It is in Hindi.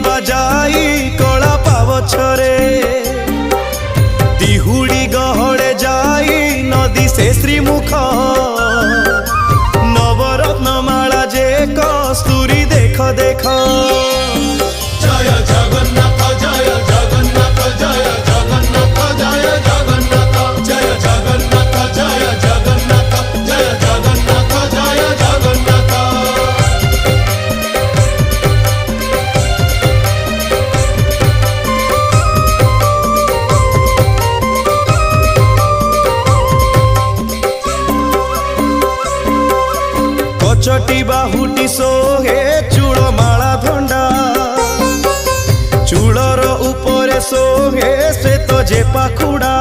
बाजाई कला पावछरे दिहुड़ी गहड़े जाई नदी से श्रीमुख नवरत्न माला जे कस्तूरी देख देख जय जगन्नाथ जय जगन्नाथ जय जगन्नाथ जय जगन्नाथ जय जगन्नाथ जय जगन्नाथ जय जगन्नाथ जय जगन्नाथ। कचटी बाहुटी सोहे चूड़ माला धंडा चूड़र ऊपर सोहे श्वेत जे पाखुड़ा